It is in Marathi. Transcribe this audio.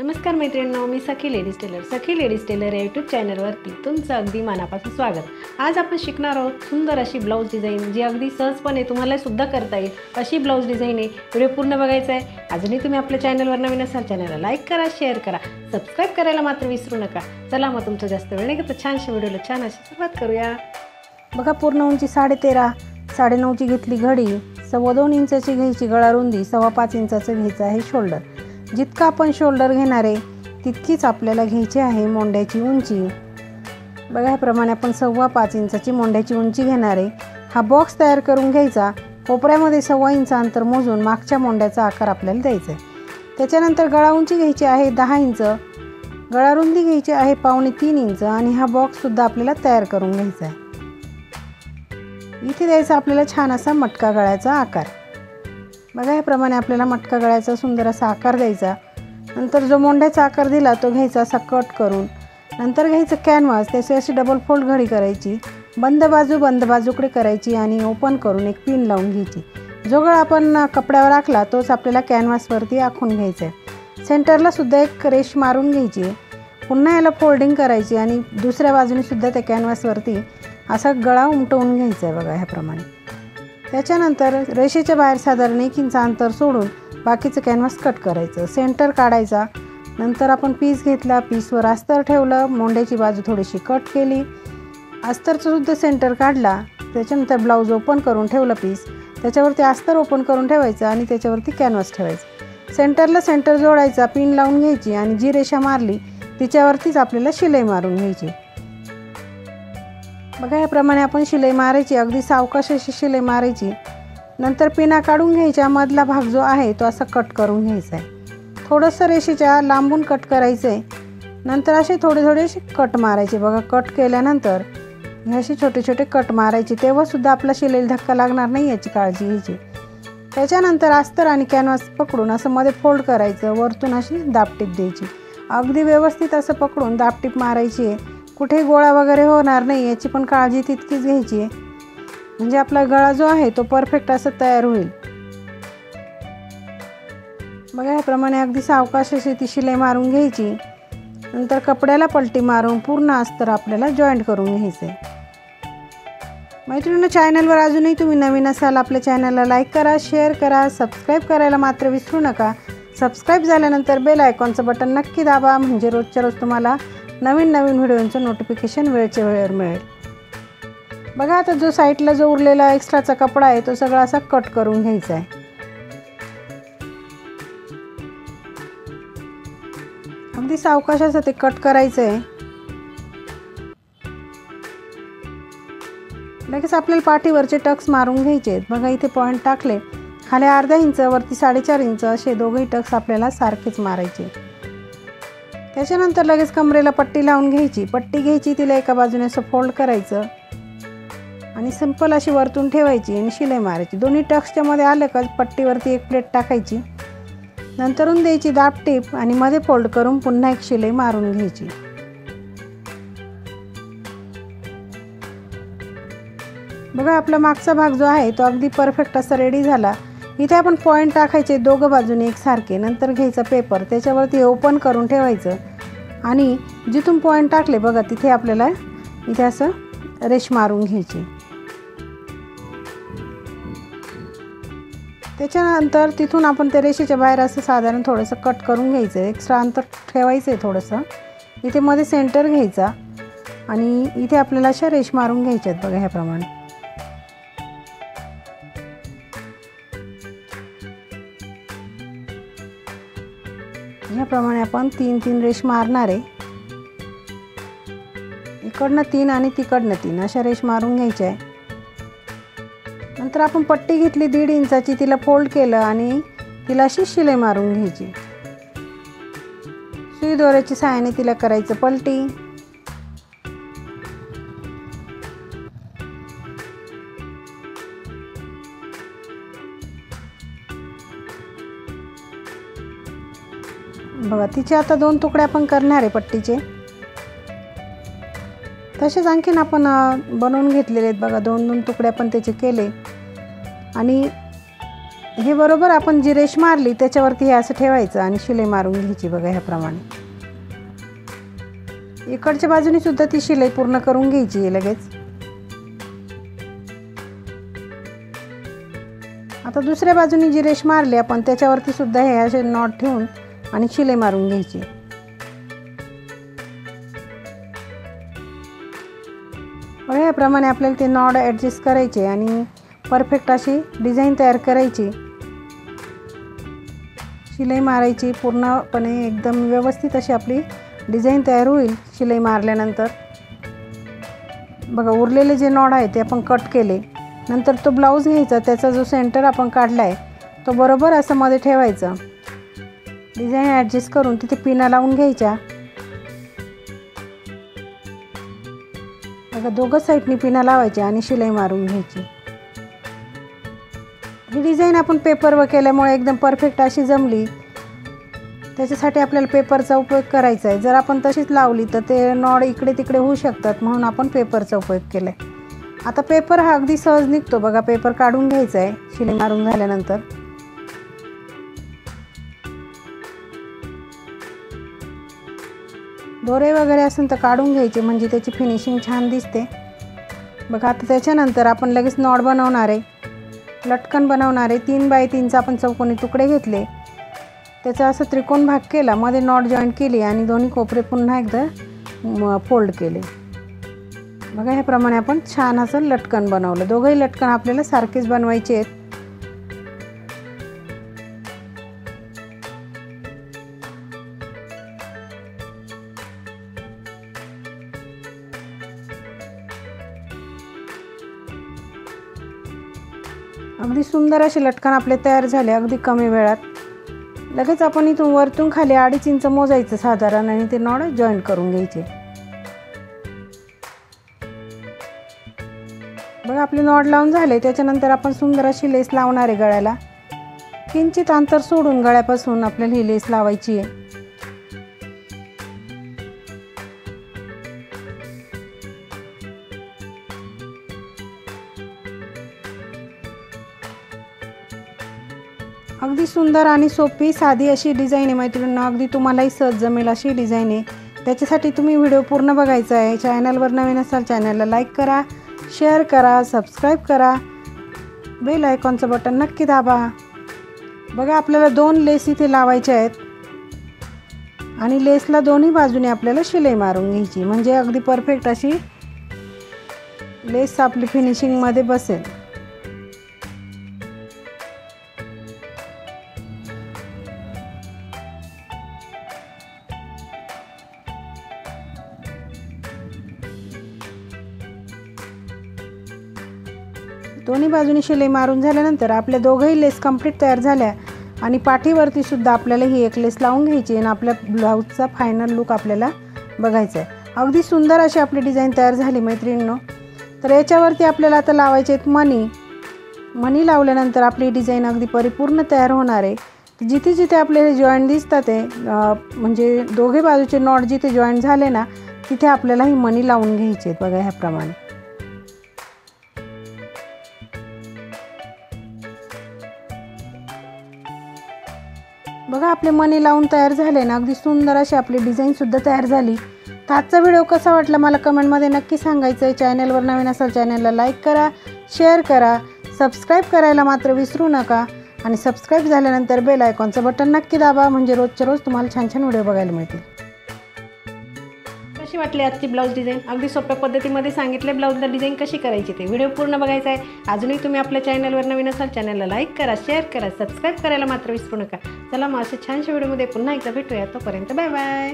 नमस्कार मैत्रिणींनो, मी सखी लेडीज टेलर. सखी लेडीज टेलर या यूट्यूब चॅनलवरती तुमचं अगदी मनापासून स्वागत. आज आपण शिकणार आहोत सुंदर अशी ब्लाऊज डिझाईन, जी अगदी सहजपणे तुम्हाला सुद्धा करता येईल अशी ब्लाऊज डिझाईन आहे. व्हिडिओ पूर्ण बघायचा आहे. अजूनही तुम्ही आपल्या चॅनलवर नवीन असाल, चॅनलला लाईक करा, शेअर करा, सबस्क्राईब करायला मात्र विसरू नका. चला मग तुमचं जास्त वेळ नाही घेता छानशा व्हिडिओला छान अशी सुरुवात करूया. बघा, पूर्ण उंची 13.5, 9.5ची घेतली घडी, 2.25 इंचाची घ्यायची गळा रुंदी, 5.25 इंचाचं घ्यायचं आहे शोल्डर. जितका आपण शोल्डर घेणार आहे तितकीच आपल्याला घ्यायची आहे मोंड्याची उंची. बघा, ह्याप्रमाणे आपण 5.25 इंचाची मोंड्याची उंची घेणार आहे. हा बॉक्स तयार करून घ्यायचा. कोपऱ्यामध्ये 1.25 इंच अंतर मोजून मागच्या मोंड्याचा आकार आपल्याला द्यायचा आहे. त्याच्यानंतर गळा उंची घ्यायची आहे 10 इंच, गळा रुंदी घ्यायची आहे 2.25 इंच आणि हा बॉक्ससुद्धा आपल्याला तयार करून घ्यायचा आहे. इथे द्यायचा आपल्याला छान असा मटका गळ्याचा आकार. बघा, याप्रमाणे आपल्याला मटका गळ्याचा सुंदर असा आकार द्यायचा. नंतर जो मोंड्याचा आकार दिला तो घ्यायचा असा कट करून. नंतर घ्यायचं कॅनव्हास, त्याची अशी डबल फोल्ड घडी करायची, बंद बाजूकडे करायची आणि ओपन करून एक पिन लावून घ्यायची. जो गळा आपण कपड्यावर आखला तोच आपल्याला कॅनव्हासवरती आखून घ्यायचा आहे. सेंटरला सुद्धा एक रेष मारून घ्यायची. पुन्हा याला फोल्डिंग करायची आणि दुसऱ्या बाजूने सुद्धा त्या कॅनव्हासवरती असा गळा उमटवून घ्यायचा आहे. बघा, ह्याप्रमाणे. त्याच्यानंतर रेषेच्या बाहेर साधारण 1 इंच अंतर सोडून बाकीचं कॅनव्हास कट करायचं, सेंटर काढायचा. नंतर आपण पीस घेतला, पीसवर अस्तर ठेवलं, मोंड्याची बाजू थोडीशी कट केली, अस्तरचं सुद्धा सेंटर काढला. त्याच्यानंतर ब्लाऊज ओपन करून ठेवलं पीस, त्याच्यावरती अस्तर ओपन करून ठेवायचं आणि त्याच्यावरती कॅनव्हास ठेवायचं. सेंटरला सेंटर जोडायचा, पिन लावून घ्यायची आणि जी रेषा मारली तिच्यावरतीच आपल्याला शिलाई मारून घ्यायची. बघा, याप्रमाणे आपण शिलाई मारायची, अगदी सावकाश अशी शिलाई मारायची. नंतर पिना काढून घ्यायच्या. मधला भाग जो आहे तो असा कट करून घ्यायचा आहे. थोडंसं रेषेच्या लांबून कट करायचं आहे. नंतर असे थोडे कट मारायचे. बघा, कट केल्यानंतर हे असे छोटे कट मारायचे. तेव्हासुद्धा आपला शिलाईला धक्का लागणार नाही याची काळजी घ्यायची. त्याच्यानंतर अस्तर आणि कॅनव्हास पकडून असं मध्ये फोल्ड करायचं, वरतून अशी दाबटीप द्यायची. अगदी व्यवस्थित असं पकडून दाबटीप मारायची आहे. कुठे गोळा वगैरे होणार नाही याची पण काळजी तितकीच घ्यायची आहे, म्हणजे आपला गळा जो आहे तो परफेक्ट असं तयार होईल. बघा, याप्रमाणे अगदी सावकाश अशी ती शिलाई मारून घ्यायची. नंतर कपड्याला पलटी मारून पूर्ण अस्तर आपल्याला जॉईंट करून घ्यायचं आहे. मैत्रिणींनो, चॅनलवर अजूनही तुम्ही नवीन असाल, आपल्या चॅनलला लाईक करा, शेअर करा, सबस्क्राईब करायला मात्र विसरू नका. सबस्क्राईब झाल्यानंतर बेल आयकॉनचं बटन नक्की दाबा, म्हणजे रोजच्या रोज तुम्हाला नवीन व्हिडिओचं नोटिफिकेशन वेळच्या वेळेवर मिळेल. बघा, आता जो साईडला जो उरलेला एक्स्ट्राचा कपडा आहे तो सगळा असा कट करून घ्यायचा आहे. अगदी सावकाश असं ते कट करायचं आहे. लगेच आपल्याला पाठीवरचे टक्स मारून घ्यायचे आहेत. बघा, इथे पॉईंट टाकले, खाली अर्धा इंच, वरती 4.5 इंच असे दोघंही टक्स आपल्याला सारखेच मारायचे. त्याच्यानंतर लगेच कमरेला पट्टी लावून घ्यायची. पट्टी घ्यायची, तिला एका बाजूने असं फोल्ड करायचं आणि सिंपल अशी वरतून ठेवायची आणि शिलाई मारायची. दोन्ही टक्सच्या मध्ये आलं का पट्टीवरती एक प्लेट टाकायची, नंतरून द्यायची दाबटीप आणि मध्ये फोल्ड करून पुन्हा एक शिलाई मारून घ्यायची. बघा, आपला मागचा भाग जो आहे तो अगदी परफेक्ट असा रेडी झाला. इथे आपण पॉईंट टाकायचे दोघं बाजूने एकसारखे. नंतर घ्यायचा पेपर, त्याच्यावरती ओपन करून ठेवायचं आणि जिथून पॉईंट टाकले बघा तिथे आपल्याला इथे असं रेष मारून घ्यायची. त्याच्यानंतर तिथून आपण त्या रेषेच्या बाहेर असं साधारण थोडंसं कट करून घ्यायचं. एक्स्ट्रा अंतर ठेवायचं आहे थोडंसं. इथे मध्ये सेंटर घ्यायचा आणि इथे आपल्याला अशा रेष मारून घ्यायच्या आहेत. बघा, ह्याप्रमाणे. ह्याप्रमाणे आपण 3 रेष मारणार आहे. इकडनं 3 आणि तिकडनं 3 अशा रेष मारून घ्यायच्या आहे. नंतर आपण पट्टी घेतली 1.5 इंचाची, तिला फोल्ड केलं आणि तिला अशी शिलाई मारून घ्यायची. सुई दोऱ्याची सहाय्याने तिला करायचं पलटी. बघा, तिचे आता 2 तुकडे आपण करणार आहे पट्टीचे. तसेच आणखीन आपण बनवून घेतलेले आहेत. बघा, 2 तुकडे आपण त्याचे केले आणि हे बरोबर आपण जी रेष मारली त्याच्यावरती हे असं ठेवायचं आणि शिलाई मारून घ्यायची बघा ह्याप्रमाणे. इकडच्या बाजूने सुद्धा ती शिलाई पूर्ण करून घ्यायची लगेच. आता दुसऱ्या बाजूने जी रेष मारली आपण त्याच्यावरती सुद्धा हे असे नॉट ठेवून आणि शिलाई मारून घ्यायची. याप्रमाणे आपल्याला ते नॉड ॲडजस्ट करायचे आणि परफेक्ट अशी डिझाईन तयार करायची. शिलाई मारायची पूर्णपणे एकदम व्यवस्थित अशी आपली डिझाईन तयार होईल शिलाई मारल्यानंतर. बघा उरलेले जे नॉड आहे ते आपण कट केले. नंतर तो ब्लाऊज घ्यायचा, त्याचा जो सेंटर आपण काढला आहे तो बरोबर असं मध्ये ठेवायचा. डिझाईन ॲडजस्ट करून तिथे पिना लावून घ्यायच्या. बघा दोघं साईडनी पिना लावायच्या आणि शिलाई मारून घ्यायची. ही डिझाईन आपण पेपरवर केल्यामुळे एकदम परफेक्ट अशी जमली. त्याच्यासाठी आपल्याला पेपरचा उपयोग करायचा आहे. जर आपण तशीच लावली तर ते नॉड इकडे तिकडे होऊ शकतात, म्हणून आपण पेपरचा उपयोग केला आहे. आता पेपर हा अगदी सहज निघतो बघा. पेपर काढून घ्यायचा आहे शिलाई मारून झाल्यानंतर. दोरे वगैरे असेल तर काढून घ्यायचे म्हणजे त्याची फिनिशिंग छान दिसते. बघा आता त्याच्यानंतर आपण लगेच नॉड बनवणार आहे, लटकन बनवणार आहे. 3 बाय 3चा आपण चौकोनी तुकडे घेतले, त्याचा असं त्रिकोण भाग केला, मध्ये नॉट जॉईंट केली आणि दोन्ही कोपरे पुन्हा एकदा फोल्ड केले. बघा ह्याप्रमाणे आपण छान असं लटकन बनवलं. दोघंही लटकन आपल्याला सारखेच बनवायचे आहेत. अगदी सुंदर असे लटकन आपले तयार झाले अगदी कमी वेळात. लगेच आपण इथून वरतून खाली 2.5 इंच मोजायचं साधारण आणि ते नॉड जॉईंट करून घ्यायचे. बघा आपले नॉड लावून झाले. त्याच्यानंतर आपण सुंदर अशी लेस लावणार आहे गळ्याला. किंचित अंतर सोडून गळ्यापासून आपल्याला ही लेस लावायची आहे. अगदी सुंदर आणि सोपी साधी अशी डिझाईन आहे मैत्रिणींनो. अगदी तुम्हालाही सहज जमेल अशी डिझाईन आहे. त्याच्यासाठी तुम्ही व्हिडिओ पूर्ण बघायचा आहे. चॅनलवर नवीन असाल चॅनलला लाईक करा, शेअर करा, सबस्क्राईब करा, बेल आयकॉनचं बटन नक्की दाबा. बघा आपल्याला 2 लेस इथे लावायच्या आहेत आणि लेसला दोन्ही बाजूने आपल्याला शिलाई मारून घ्यायची म्हणजे अगदी परफेक्ट अशी लेस आपली फिनिशिंगमध्ये बसेल. दोन्ही बाजूनी शिलाई मारून झाल्यानंतर आपल्या दोघंही लेस कंप्लीट तयार झाल्या आणि पाठीवरती सुद्धा आपल्याला ही एक लेस लावून घ्यायची आणि आपल्या ब्लाऊजचा फायनल लुक आपल्याला बघायचा आहे. अगदी सुंदर अशी आपली डिझाईन तयार झाली मैत्रिणींनो. तर याच्यावरती आपल्याला आता लावायचे आहेत मणी लावल्यानंतर आपली डिझाईन अगदी परिपूर्ण तयार होणार आहे. जिथे जिथे आपल्याला जॉईंट दिसतात आहे म्हणजे दोघे बाजूचे नॉट जिथे जॉईंट झाले ना तिथे आपल्याला ही मणी लावून घ्यायचे आहेत. बघा ह्याप्रमाणे. बघा आपले मणी लावून तयार झाले ना. अगदी सुंदर अशी आपली डिझाईनसुद्धा तयार झाली. तर आजचा व्हिडिओ कसा वाटला मला कमेंटमध्ये नक्की सांगायचं आहे. चॅनलवर नवीन असाल चॅनलला लाईक करा, शेअर करा, सबस्क्राईब करायला मात्र विसरू नका आणि सबस्क्राईब झाल्यानंतर बेल आयकॉनचं बटन नक्की दाबा म्हणजे रोजच्या रोज तुम्हाला छान छान व्हिडिओ बघायला मिळतील. कशी वाटली आजची ब्लाऊज डिझाईन? अगदी सोप्या पद्धतीमध्ये सांगितले ब्लाऊजला डिझाईन कशी करायची ते. व्हिडिओ पूर्ण बघायचा आहे. अजूनही तुम्ही आपल्या चॅनलवर नवीन असाल चॅनलला लाईक करा, शेअर करा, सबस्क्राईब करायला मात्र विसरू नका. चला मग अशा छानशा व्हिडिओमध्ये पुन्हा एकदा भेटूया. तोपर्यंत बाय बाय.